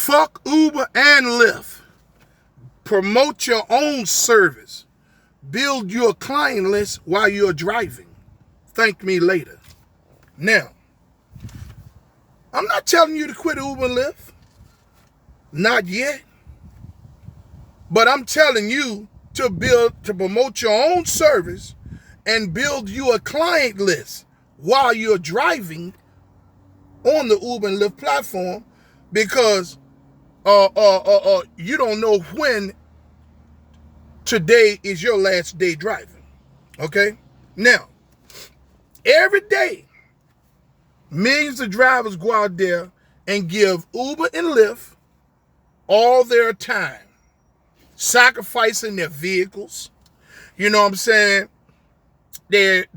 Fuck Uber and Lyft. Promote your own service. Build your client list while you're driving. Thank me later. Now, I'm not telling you to quit Uber and Lyft. Not yet. But I'm telling you to promote your own service and build you a client list while you're driving on the Uber and Lyft platform, because you don't know when today is your last day driving. Okay? Now, every day, millions of drivers go out there and give Uber and Lyft all their time, sacrificing their vehicles. You know what I'm saying? They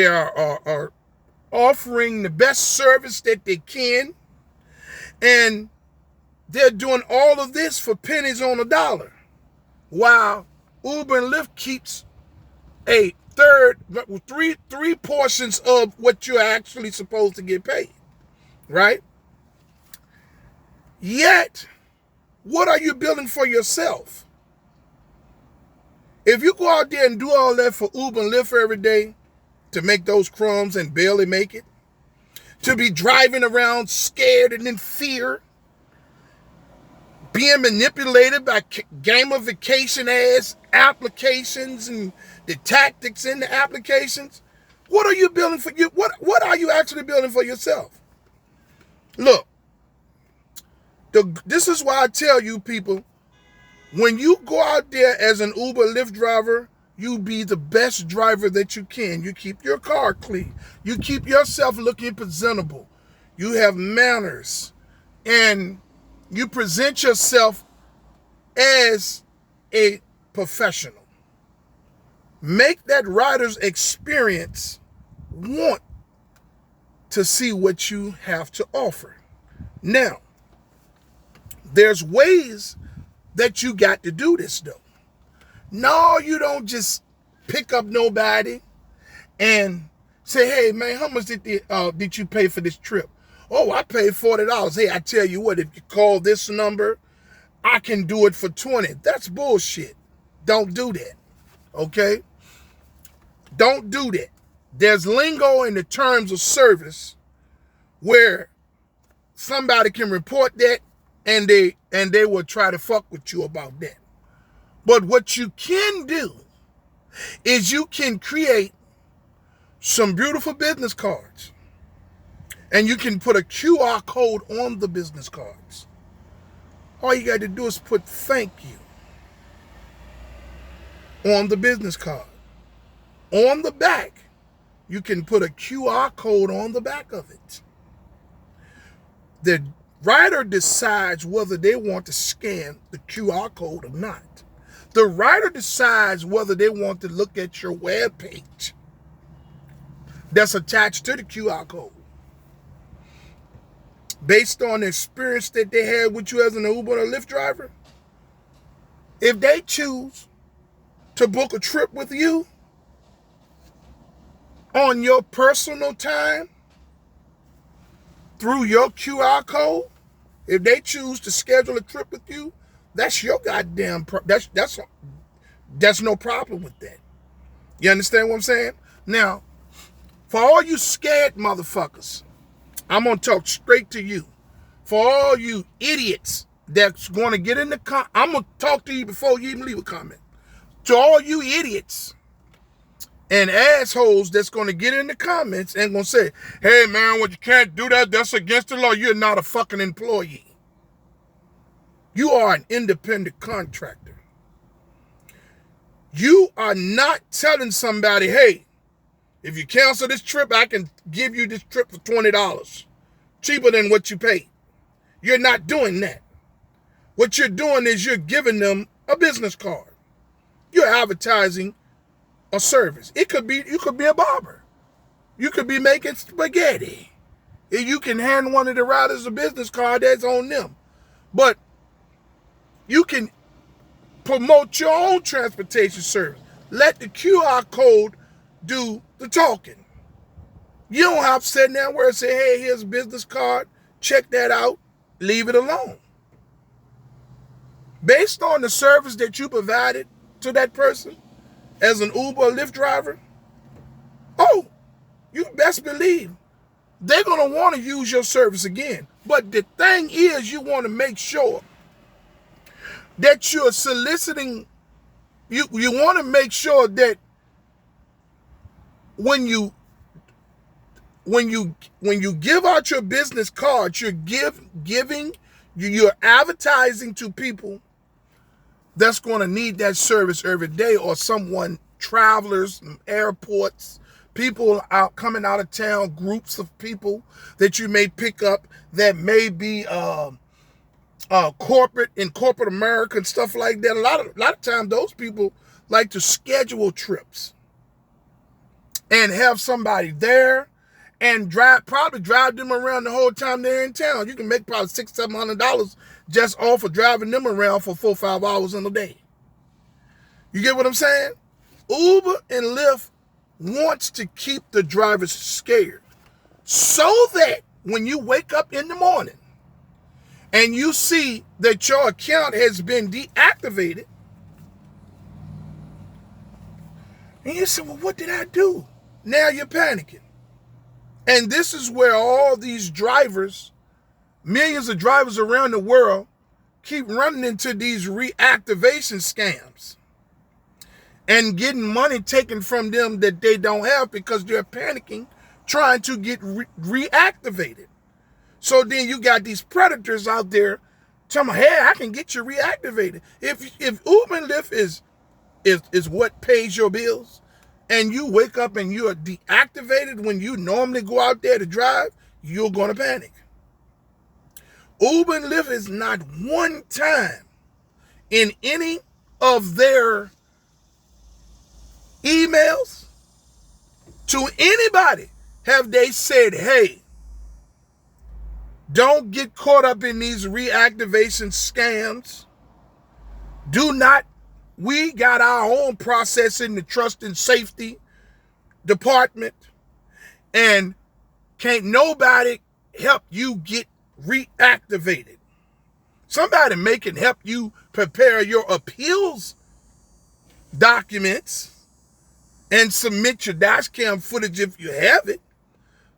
are offering the best service that they can, and they're doing all of this for pennies on a dollar, while Uber and Lyft keeps a third, three portions of what you're actually supposed to get paid, right? Yet, what are you building for yourself? If you go out there and do all that for Uber and Lyft every day to make those crumbs and barely make it, to be driving around scared and in fear, being manipulated by gamification ass applications and the tactics in the applications, what are you building for you? What are you actually building for yourself? Look, this is why I tell you people, when you go out there as an Uber Lyft driver, you be the best driver that you can. You keep your car clean. You keep yourself looking presentable. You have manners. And you present yourself as a professional. Make that rider's experience want to see what you have to offer. Now, there's ways that you got to do this, though. No, you don't just pick up nobody and say, hey, man, how much did you pay for this trip? Oh, I paid $40. Hey, I tell you what, if you call this number, I can do it for $20. That's bullshit. Don't do that, okay? Don't do that. There's lingo in the terms of service where somebody can report that and they will try to fuck with you about that. But what you can do is you can create some beautiful business cards, and you can put a QR code on the business cards. All you got to do is put thank you on the business card. On the back, you can put a QR code on the back of it. The rider decides whether they want to scan the QR code or not. The rider decides whether they want to look at your web page that's attached to the QR code. Based on the experience that they had with you as an Uber or Lyft driver, if they choose to book a trip with you on your personal time through your QR code, if they choose to schedule a trip with you, that's your goddamn that's no problem with that. You understand what I'm saying? Now, for all you scared motherfuckers, I'm going to talk straight to you. For all you idiots that's going to get in the I'm going to talk to you before you even leave a comment. To all you idiots and assholes that's going to get in the comments and going to say, hey man, what you can't do that's against the law. You're not a fucking employee. You are an independent contractor. You are not telling somebody, hey, if you cancel this trip, I can give you this trip for $20, cheaper than what you paid. You're not doing that. What you're doing is you're giving them a business card. You're advertising a service. You could be a barber. You could be making spaghetti. You can hand one of the riders a business card, that's on them. But you can promote your own transportation service. Let the QR code do the talking. You don't have to sit down where and say, hey, here's a business card. Check that out. Leave it alone. based on the service that you provided to that person as an Uber or Lyft driver, oh, you best believe they're going to want to use your service again. But the thing is, you want to make sure that you're soliciting, you want to make sure that when you give out your business cards, you're advertising to people that's going to need that service every day, or travelers, airports, people coming out of town, groups of people that you may pick up that may be corporate America and stuff like that. A lot of times those people like to schedule trips and have somebody there and probably drive them around the whole time they're in town. You can make probably $600-700 just off of driving them around for 4 or 5 hours in a day. You get what I'm saying? Uber and Lyft wants to keep the drivers scared so that when you wake up in the morning and you see that your account has been deactivated, and you say, well, what did I do? Now you're panicking. And this is where all these drivers, millions of drivers around the world, keep running into these reactivation scams and getting money taken from them that they don't have because they're panicking, trying to get reactivated. So then you got these predators out there telling me, hey, I can get you reactivated. If Uber and Lyft is what pays your bills, and you wake up and you are deactivated when you normally go out there to drive, you're going to panic. Uber and Lyft is not one time in any of their emails to anybody have they said, hey, don't get caught up in these reactivation scams. We got our own process in the trust and safety department, and can't nobody help you get reactivated. Somebody can help you prepare your appeals documents and submit your dash cam footage if you have it.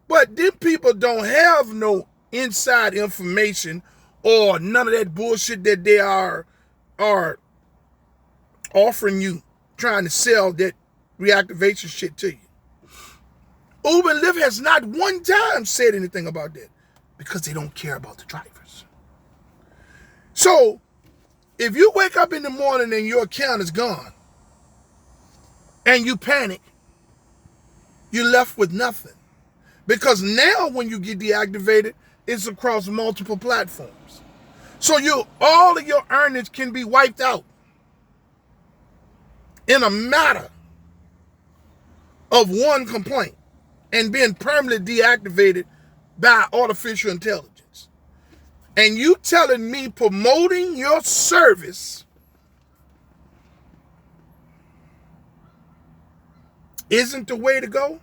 But them people don't have no inside information or none of that bullshit that they are offering you, trying to sell that reactivation shit to you. Uber and Lyft has not one time said anything about that because they don't care about the drivers. So if you wake up in the morning and your account is gone and you panic, you're left with nothing. Because now when you get deactivated, it's across multiple platforms. So all of your earnings can be wiped out in a matter of one complaint and being permanently deactivated by artificial intelligence. And you telling me promoting your service isn't the way to go?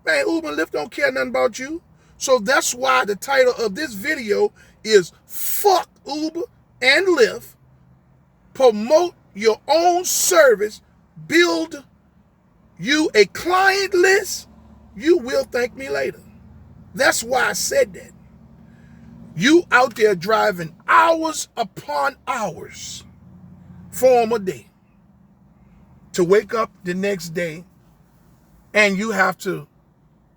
Man, Uber and Lyft don't care nothing about you. So that's why the title of this video is Fuck Uber and Lyft. Promote your own service. Build you a client list. You will thank me later. That's why I said that. You out there driving hours upon hours for a day to wake up the next day and you have to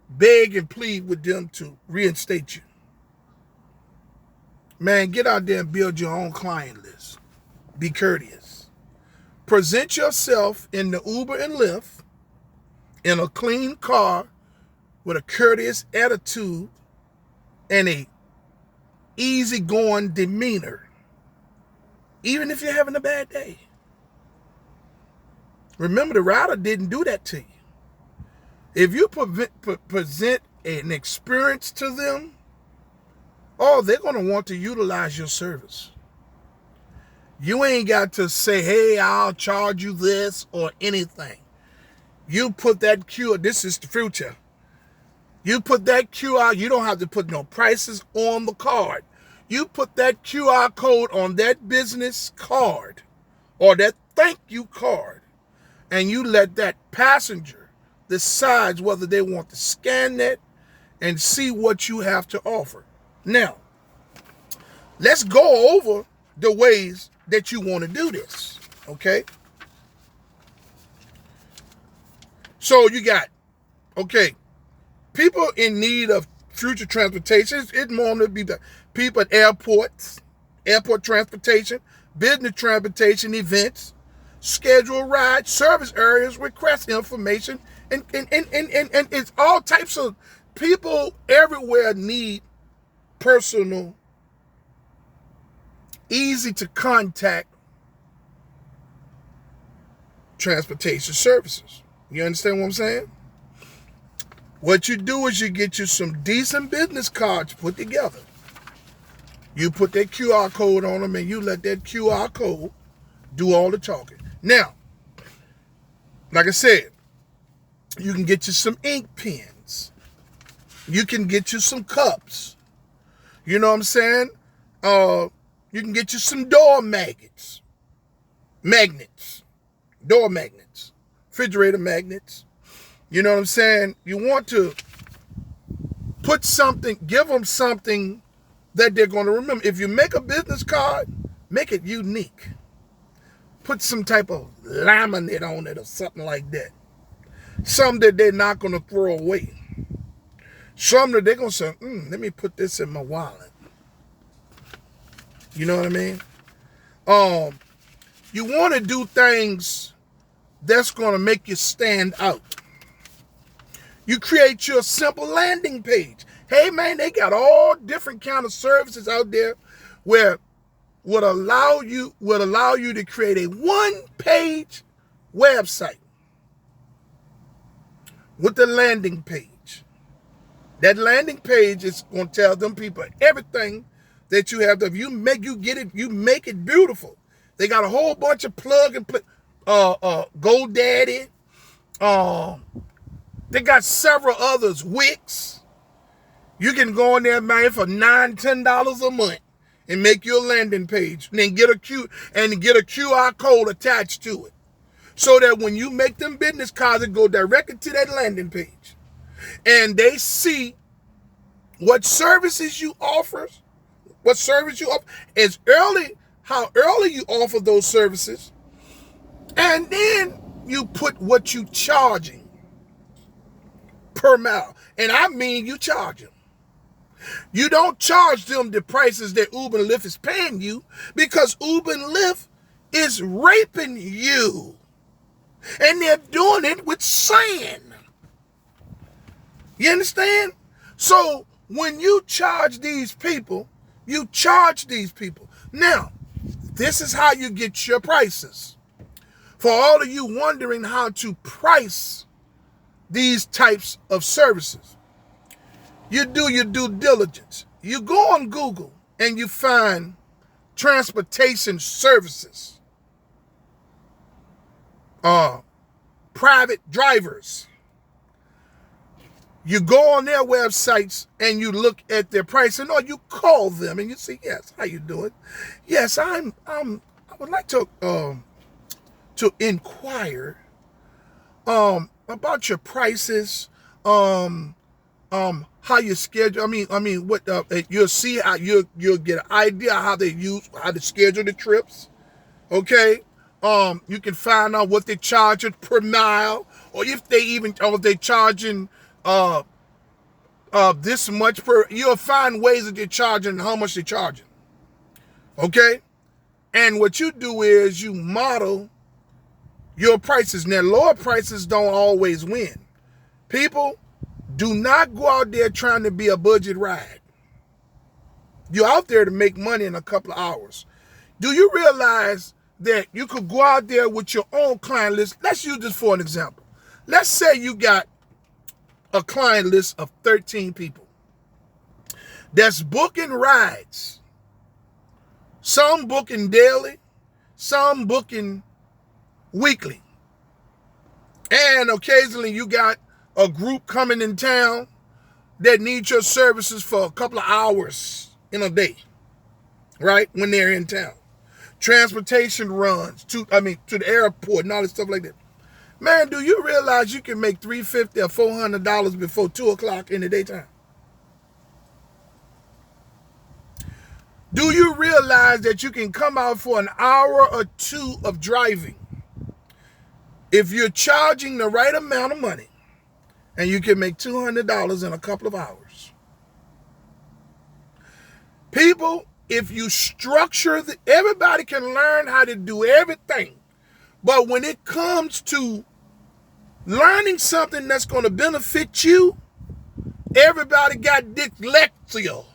beg and plead with them to reinstate you. Man, get out there and build your own client list. Be courteous. Present yourself in the Uber and Lyft in a clean car with a courteous attitude and a easygoing demeanor, even if you're having a bad day. Remember, the rider didn't do that to you. If you present an experience to them, they're going to want to utilize your service. You ain't got to say, hey, I'll charge you this or anything. You put that QR, this is the future. You put that QR, you don't have to put no prices on the card. You put that QR code on that business card or that thank you card, and you let that passenger decide whether they want to scan that and see what you have to offer. Now, let's go over the ways that you want to do this, okay? So you got, okay, people in need of future transportation. It normally be the people at airports, airport transportation, business transportation events, schedule rides, service areas, request information, and it's all types of people everywhere need personal, easy to contact transportation services. You understand what I'm saying? What you do is you get you some decent business cards put together. You put that QR code on them and you let that QR code do all the talking. Now, like I said, you can get you some ink pens. You can get you some cups. You know what I'm saying? You can get you some door magnets. Door magnets. Refrigerator magnets. You know what I'm saying? You want to put something, give them something that they're going to remember. If you make a business card, make it unique. Put some type of laminate on it or something like that. Something that they're not going to throw away. Something that they're going to say, let me put this in my wallet. You know what I mean? You want to do things that's going to make you stand out. You create your simple landing page. Hey man, they got all different kind of services out there where would allow you to create a one-page website with the landing page. That landing page is going to tell them people everything that you have to. If you make it beautiful. They got a whole bunch of plug and play. GoDaddy. They got several others. Wix. You can go in there, man, for $9-10 a month and make your landing page, and then get a QR code attached to it, so that when you make them business cards, it go directly to that landing page, and they see what services you offer, how early you offer those services, and then you put what you charging per mile. And I mean you charge them. You don't charge them the prices that Uber and Lyft is paying you, because Uber and Lyft is raping you. And they're doing it with sand. You understand? So when you charge these people, Now, this is how you get your prices. For all of you wondering how to price these types of services, you do your due diligence. You go on Google and you find transportation services, private drivers. You go on their websites and you look at their pricing, or you call them and you say, "Yes, how you doing? Yes, I would like to inquire about your prices, how you schedule. I mean, what you'll see how you'll get an idea how to schedule the trips. Okay, you can find out what they're charging per mile, or if they're charging this much per. You'll find ways that they're charging and how much they're charging. Okay, and what you do is you model your prices. Now, lower prices don't always win. People, do not go out there trying to be a budget ride. You're out there to make money in a couple of hours. Do you realize that you could go out there with your own client list? Let's use this for an example. Let's say you got a client list of 13 people that's booking rides. Some booking daily, some booking weekly. And occasionally you got a group coming in town that needs your services for a couple of hours in a day. right? When they're in town. Transportation runs to the airport and all this stuff like that. Man, do you realize you can make $350 or $400 before 2 o'clock in the daytime? Do you realize that you can come out for an hour or two of driving if you're charging the right amount of money, and you can make $200 in a couple of hours? People, if you structure everybody can learn how to do everything. But when it comes to learning something that's going to benefit you, everybody got dyslexia.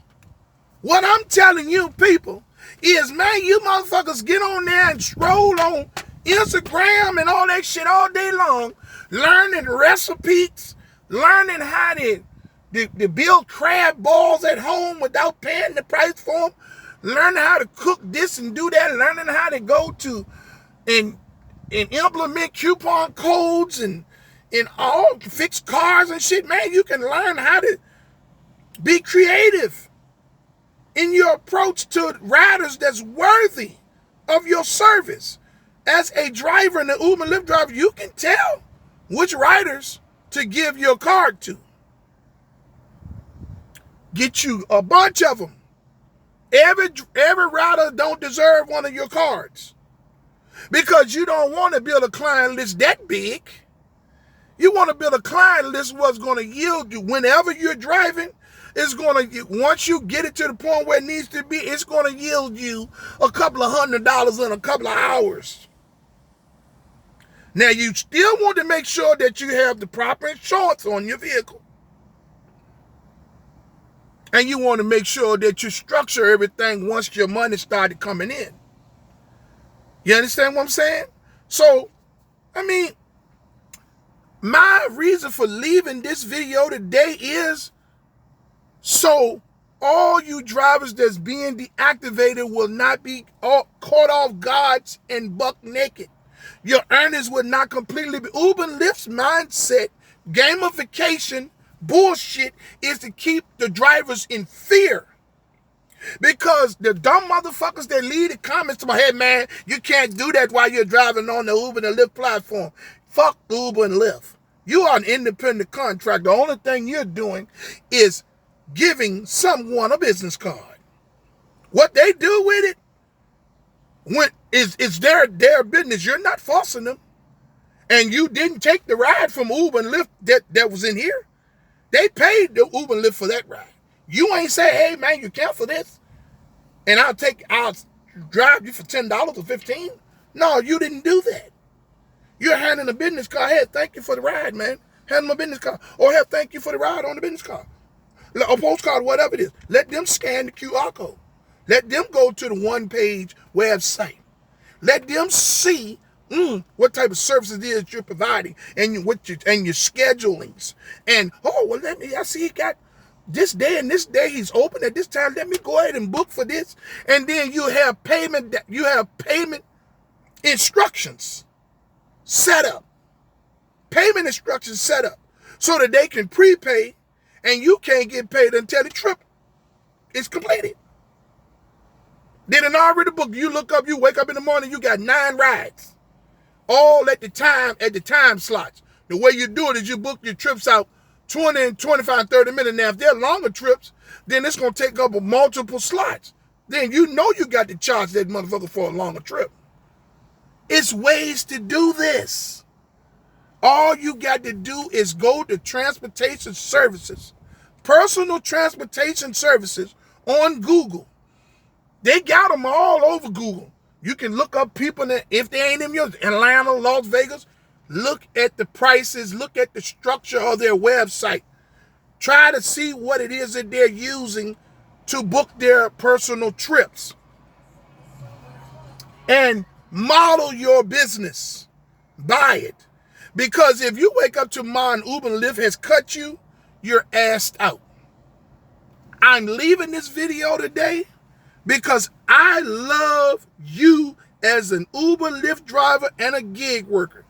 What I'm telling you, people, is, man, you motherfuckers get on there and scroll on Instagram and all that shit all day long, learning recipes, learning how to build crab balls at home without paying the price for them, learning how to cook this and do that, learning how to go to and implement coupon codes and all fix cars and shit. Man, you can learn how to be creative in your approach to riders that's worthy of your service. As a driver and an Uber and Lyft driver, you can tell which riders to give your card to. Get you a bunch of them. Every rider don't deserve one of your cards, because you don't want to build a client list that big. You want to build a client list what's going to yield you whenever you're driving. It's going to, once you get it to the point where it needs to be, it's going to yield you a couple of $100 in a couple of hours. Now, you still want to make sure that you have the proper insurance on your vehicle. And you want to make sure that you structure everything once your money started coming in. You understand what I'm saying? So, my reason for leaving this video today is so all you drivers that's being deactivated will not be caught off guard and buck naked. Your earnings will not completely be. Uber and Lyft's mindset, gamification, bullshit, is to keep the drivers in fear. Because the dumb motherfuckers that leave the comments to my head, man, you can't do that while you're driving on the Uber and Lyft platform. Fuck Uber and Lyft. You are an independent contractor. The only thing you're doing is giving someone a business card. What they do with it is their business. You're not forcing them. And you didn't take the ride from Uber and Lyft that was in here. They paid the Uber and Lyft for that ride. You ain't say, hey, man, you cancel this, and I'll drive you for $10 or $15. No, you didn't do that. You're handing a business card. Hey, thank you for the ride, man. Hand them a business card. Or, hey, thank you for the ride on the business card. A postcard, whatever it is. Let them scan the QR code. Let them go to the one-page website. Let them see what type of services it is you're providing and your schedulings. And, I see he got this day and this day he's open at this time. Let me go ahead and book for this. And then you have payment instructions set up. Payment instructions set up so that they can prepay, and you can't get paid until the trip is completed. They done already booked. You look up, you wake up in the morning, you got 9 rides. All at the time slots. The way you do it is you book your trips out 20 and 25, 30 minutes. Now, if they're longer trips, then it's going to take up multiple slots. Then you know you got to charge that motherfucker for a longer trip. It's ways to do this. All you got to do is go to transportation services, personal transportation services on Google. They got them all over Google. You can look up people that, if they ain't in your Atlanta, Las Vegas, look at the prices, look at the structure of their website. Try to see what it is that they're using to book their personal trips. And model your business by it. Because if you wake up tomorrow and Uber and Lyft has cut you, you're assed out. I'm leaving this video today because I love you as an Uber, Lyft driver, and a gig worker.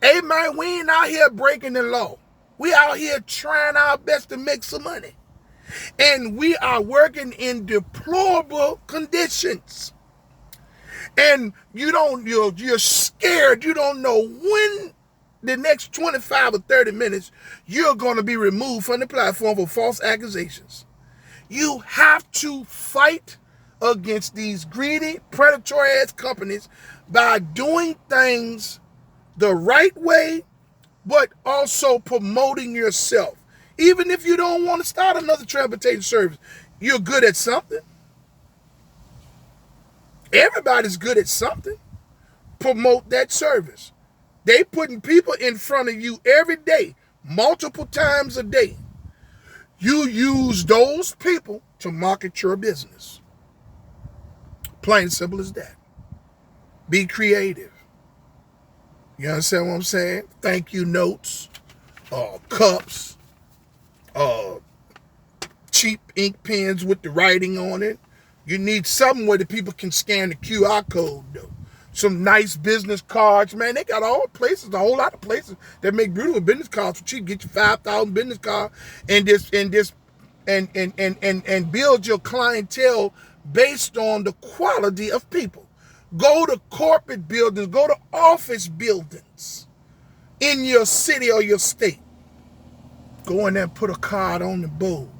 Hey, man, we ain't out here breaking the law. We out here trying our best to make some money. And we are working in deplorable conditions. And you're scared. You don't know when the next 25 or 30 minutes you're going to be removed from the platform for false accusations. You have to fight against these greedy, predatory ass companies by doing things the right way, but also promoting yourself. Even if you don't want to start another transportation service, you're good at something. Everybody's good at something. Promote that service. They putting people in front of you every day, multiple times a day. You use those people to market your business. Plain simple as that. Be creative. You understand what I'm saying? Thank you notes, cups, cheap ink pens with the writing on it. You need something where the people can scan the QR code though. Some nice business cards, man. They got all places, a whole lot of places that make beautiful business cards for cheap. Get you 5,000 business card and build your clientele based on the quality of people. Go to corporate buildings, go to office buildings in your city or your state. Go in there and put a card on the board.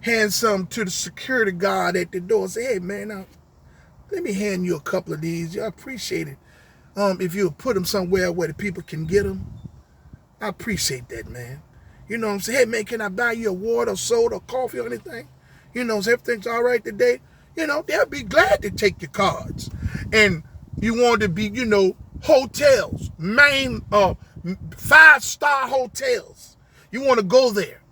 Hand some to the security guard at the door. Say, hey man, let me hand you a couple of these. I appreciate it. If you put them somewhere where the people can get them, I appreciate that, man. You know what I'm saying? Hey, man, can I buy you a water, soda, coffee, or anything? You know, if everything's all right today, you know, they'll be glad to take your cards. And you want to be, you know, hotels, main 5-star hotels. You want to go there.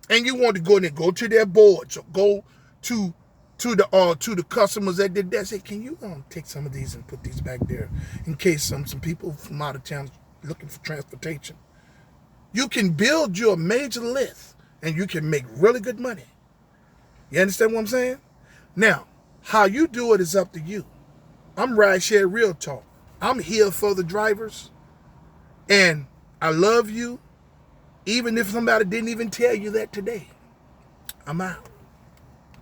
And you want to go in there, go to their boards, or go to the customers at their desk. Say, can you take some of these and put these back there in case some people from out of town looking for transportation? You can build you a major list and you can make really good money. You understand what I'm saying? Now, how you do it is up to you. I'm Rideshare Real Talk. I'm here for the drivers, and I love you, even if somebody didn't even tell you that today. I'm out.